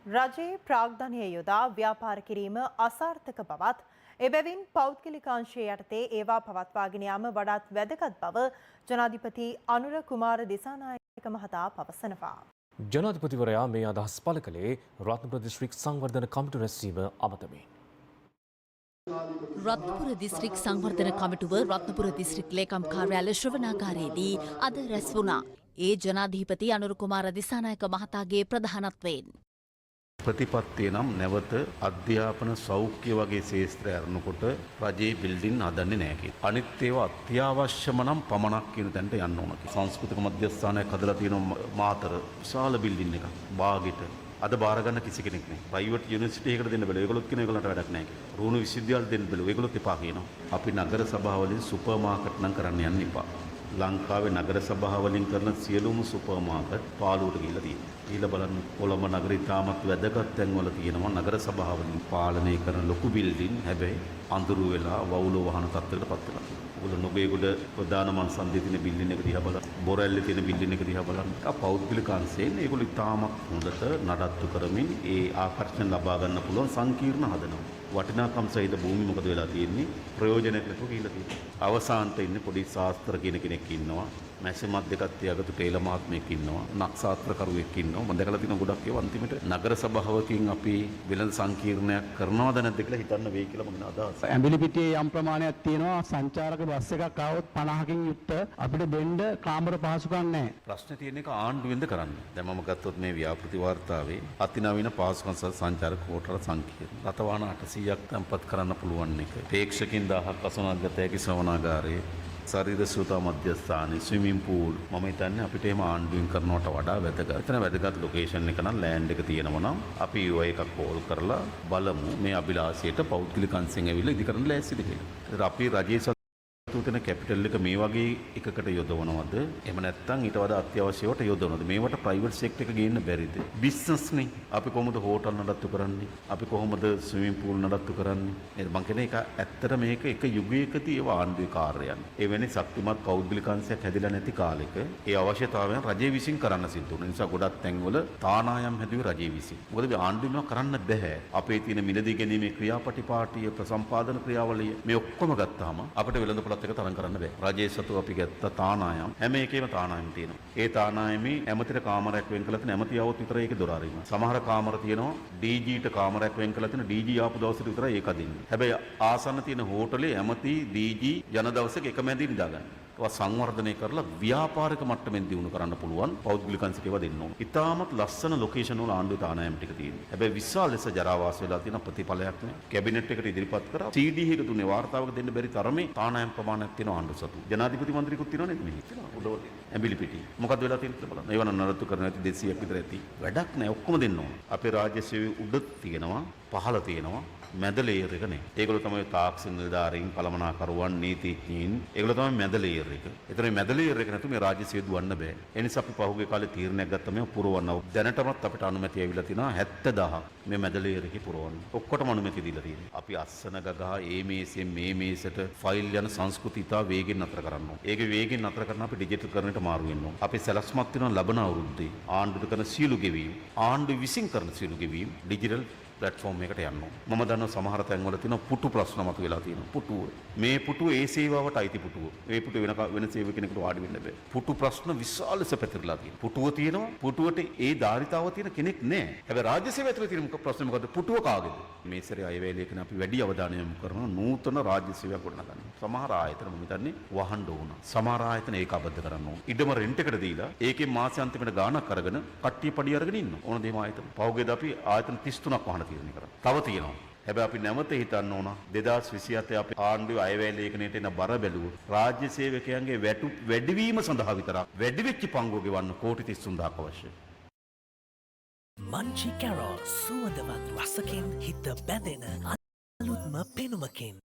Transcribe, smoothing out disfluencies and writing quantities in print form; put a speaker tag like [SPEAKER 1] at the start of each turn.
[SPEAKER 1] රජයේ ප්‍රාග්ධනය යොදා ව්‍යාපාර කිරීම අසාර්ථක බවත් එබැවින් පෞද්ගලික අංශය යටතේ ඒවා පවත්වාගෙන යාම වඩාත් වැදගත් බව ජනාධිපති අනුර කුමාර දිසානායක මහතා පවසනවා.
[SPEAKER 2] ජනාධිපතිවරයා මේ අදහස් පළ කළේ රත්නපුර දිස්ත්‍රික් සංවර්ධන කමිටු රැස්වීම අමතමින්.
[SPEAKER 3] රත්නපුර දිස්ත්‍රික් සංවර්ධන කමිටුව රත්නපුර දිස්ත්‍රික් ලේකම් කාර්යාලය ශ්‍රවණාගාරයේදී අද රැස් වුණා. ඒ ජනාධිපති අනුර කුමාර දිසානායක මහතාගේ ප්‍රධානත්වයෙන්.
[SPEAKER 4] ප්‍රතිපත්තිය නම් නැවත අධ්‍යාපන සෞඛ්‍ය වගේ ශේත්‍රය අරනකොට රජයේ බිල්ඩින් හදන්නේ නැහැ කියලා. අනිත් ඒවා අත්‍යවශ්‍යම නම් පමණක් කියන තැනට යන්න ඕන කියලා. සංස්කෘතික මධ්‍යස්ථානයක් හදලා තියෙනවා මාතර විශාල බිල්ඩින් එකක්. බාගෙට අද බාර ගන්න කිසි කෙනෙක් නැහැ. ප්‍රයිවට් යුනිවර්සිටි එකකට දෙන්න බැලුවා. ඒගොල්ලොත් කියන ඒගොල්ලන්ට වැඩක් නැහැ කියලා. රුණු විශ්වවිද්‍යාල දෙන්න බැලුවා. ඒගොල්ලොත් එපා කියනවා. අපි නගර සභාවලින් සුපර් මාකට් නම් කරන්න යන්න එපා. ලංකාවේ නගර සභාවලින් කරන සියලුම සුපර් මාකට් පාළුවට ගිහිල්ලා තියෙනවා. ඊළ බලන්න කොළඹ නගරේ තාමත් වැදගත් තැන්වල තියෙනවා නගර සභාවලින් පාලනය කරන ලොකු බිල්ඩින්. හැබැයි අඳුරු වෙලා වවුල වහන තත්ත්වයකට පත් වෙලා තියෙනවා. ඔයගොල්ලෝ නොබේගොඩ ප්‍රධාන මන්සන්දියේ තියෙන බිල්ඩින් එක දිහා බලන්න. බොරැල්ලේ තියෙන බිල්ඩින් එක දිහා බලන්න. පෞද්ගලික අංශයෙන් ඒගොල්ලෝ තාමත් හොඳට නඩත්තු කරමින් ඒ ආකර්ෂණ ලබා ගන්න පුළුවන් සංකීර්ණ හදනවා. වටිනාකම් සහිත භූමි මොකද වෙලා තියෙන්නේ? ප්‍රයෝජනයක් නැතුව කියලා තියෙනවා. අවසානට ඉන්නේ පොඩි ශාස්ත්‍ර කියන කෙනෙක් ඉන්නවා. මැසිමත් දෙකක් තියාගත්තු ටේල මහත්මයෙක් ඉන්නවා. නක්ෂත්‍රකරුවෙක් ඉන්නවා. මම දැකලා තියෙන ගොඩක් ඒවා අන්තිමට නගර සභාවකින් අපි වෙළඳ සංකීර්ණයක් කරනවද නැද්ද කියලා හිතන්න වෙයි කියලා මම අදහස්.
[SPEAKER 5] ඇඹිලිපිටියේ යම් ප්‍රමාණයක් තියෙනවා සංචාරක බස් එකක් ආවොත් 50කින් යුක්ත අපිට දෙන්න කාමර පහසුකම් නැහැ.
[SPEAKER 4] ප්‍රශ්නේ තියෙන එක ආණ්ඩුවෙන්ද කරන්නේ. දැන් මම ගත්තොත් මේ ව්‍යාපෘති වාර්තාවේ අතිනවීන පාසුකම් සහ සංචාරක කෝටර සංකීර්ණ. රතවාහන 800ක් තැන්පත් කරන්න පුළුවන් එක. ප්‍රේක්ෂකින් 1000ක් අසුනක් ගත හැකි ශ්‍රවණාගාරයේ ශරීර සූතා මධ්‍යස්ථානයේ ස්විමින් pool මම හිතන්නේ අපිට එහෙම ආණ්ඩුවෙන් කරනවට වඩා වැදගත්. එතන වැදගත් ලොකේෂන් එක නම් ලෑන්ඩ් එක තියෙනවා නම් අපි ඔය එකක් කෝල් කරලා බලමු මේ අභිලාෂයට පෞද්ගලික අංශෙන් ඇවිල්ලා ඉදි කරන්න ලෑස්තිද කියලා. ඒත් අපි රජයේ තුතන කැපිටල් එක මේ වගේ එකකට යොදවනවද? එහෙම නැත්නම් ඊට වඩා අත්‍යවශ්‍යවට යොදවනවද? මේවට ප්‍රයිවට් සෙක්ටර් එක ගේන්න බැරිද? බිස්නස් නේ. අපි කොහොමද හෝටල් නඩත්තු කරන්නේ? අපි කොහොමද ස්විමින් pool නඩත්තු කරන්නේ? නේද? මං කියන්නේ ඒක ඇත්තට මේක එක යුගයකදී ඒව ආණ්ඩුවේ කාර්යයන්. ඒ වෙන්නේ ශක්තිමත් පෞද්ගලික අංශයක් හැදිලා නැති කාලෙක ඒ අවශ්‍යතාවයන් රජය විසින් කරන්න සිද්ධ වුණා. නිසා ගොඩක් තැන්වල තානායම් හැදුවේ රජය විසින්. මොකද මේ ආණ්ඩුවෙම කරන්න බෑ. අපේ තියෙන මිලදී ගැනීමේ ක්‍රියාපටිපාටිය ප්‍රසම්පාදන ක්‍රියාවලිය මේ ඔක්කොම ගත්තාම අපිට වෙළඳපොළත් එක තරම් කරන්න බෑ. රජයේ සතු අපි ගත්ත තානායම් හැම එකේම තානායම් තියෙනවා. ඒ තානායමේ ඇමතිට කාමරයක් වෙන් කරලා තියෙන ඇමති આવොත් විතරයි ඒකේ දොර අරින්න. සමහර කාමර තියෙනවා DGට කාමරයක් වෙන් කරලා තියෙන DG ආපු දවසට විතරයි ඒක අදින්නේ. හැබැයි ආසන්න තියෙන හෝටලේ ඇමති DG යන දවසක එක මැදින් නිදාගන්න. ඒවා සංවර්ධනය කරලා ව්‍යාපාරික මට්ටමින් දියුණු කරන්න පුළුවන් පෞද්ගලික අංශික ඒවා දෙන්න ඕන. ඉතාමත් ලස්සන ලොකේෂන් වල ආණ්ඩුවේ තානායම් ටික තියෙනවා. හැබැයි විශාල ලෙස ජරාවාස වෙලා තියෙන ප්‍රතිඵලයක් නේ. කැබිනට් එකට ඉදිරිපත් කරා CD එක දුන්නේ වාර්තාවක දෙන්න බැරි තරමේ තානායම් ප්‍රමාණයක් තියෙන ආණ්ඩුව සතු. ජනාධිපති මන්ත්‍රීකුත් තියෙනවා නේද මෙහි? උඩවල ඇඹිලිපිටි. මොකද්ද වෙලා තියෙන්නේ කියලා බලන්න. ඒව නඩත්තු කරන ඇති 200ක් විතර ඇති. වැඩක් නැහැ. ඔක්කොම දෙන්න ඕන. අපේ රාජ්‍ය සේවයේ උඩ තියෙනවා, පහළ තියෙනවා. මැද ලේයර් එක නේ. ඒගොල්ලෝ තමයි තාක්ෂණ නිලධාරීන්, කළමනාකරුවන්, නීතිඥයින්. ඒගොල්ලෝ තමයි මැද ලේයර් එක. ඒතර මේ මැද ලේයර් එක නැතුව මේ රාජ්‍ය සේවය දුවන්න බෑ. ඒ නිසා අපි පහුගිය කාලේ තීරණයක් ගත්තා මේ පුරවන්න. දැනටමත් අපිට අනුමැතිය ඇවිල්ලා තිනවා 70000ක් මේ මැද ලේයර් එකේ පුරවන්න. ඔක්කොටම අනුමැතිය දීලා තියෙනවා. අපි අස්සන ගගහ ඒ මේසෙන් මේ මේසට ෆයිල් යන සංස්කෘතිය ඉතා වේගෙන් නතර කරන්න ඕන. ඒකේ වේගෙන් නතර කරන අපි ඩිජිටල් කරන්නට මාරු වෙන්න ඕන. අපි සැලැස්මක් තියෙනවා ලබන අවුරුද්දේ ආණ්ඩුවට කරන සියලු ගෙවීම්, ආණ්ඩුව විසින් කරන සියලු ගෙවීම් ඩිජිටල් ප්ලැට්ෆෝම් එකකට යන්න ඕන. මම දන්නවා සමහර තැන්වල තියෙන පුටු ප්‍රශ්න මතුවලා තියෙනවා. පුටුව. මේ පුටුව ඒ සේවාවට අයිති පුටුව. මේ පුටුව වෙන සේවකෙනෙකුට වාඩි වෙන්න බෑ. පුටු ප්‍රශ්න විශාල ලෙස පැතිරලා තියෙනවා. පුටුව තියෙනවා. පුටුවට ඒ ධාරිතාව තියෙන කෙනෙක් නැහැ. හැබැයි රාජ්‍ය සේවය ඇතුලේ තියෙන ප්‍රශ්නේ මොකද්ද? පුටුව කාගේද? මේ සැරේ අයවැය ලේඛන අපි වැඩි අවධානය යොමු කරනවා නූතන රාජ්‍ය සේවයක් ගොඩනගන්න. සමහර ආයතන මම හිතන්නේ වහන්න ඕන. සමහර ආයතන ඒක අබද්ධ කරන්න ඕන. ඉඩම රෙන්ට් එකට දීලා ඒකේ මාසෙ අන්තිමට ගාණක් අරගෙන කට්ටිය පඩි අරගෙන ඉන්නවා. ඕන දෙම ආයතන. පහුගියද අපි ආයතන 33ක් වහන තීරණය කරා. තව තියෙනවා. හැබැයි අපි නැවත හිතන්න ඕන 2027 අපි ආණ්ඩුවේ අයවැය ලේඛනයට එන බර බැලුවොත් රාජ්‍ය සේවකයන්ගේ වැඩිවීම සඳහා විතරක් වැඩි වෙච්ච පංගුව ගෙවන්න කෝටි 33000ක් අවශ්‍යයි.
[SPEAKER 6] මංචි කැරෝල් සුවඳවත් රසකින් හිත බැඳෙන අලුත්ම පෙනුමකින්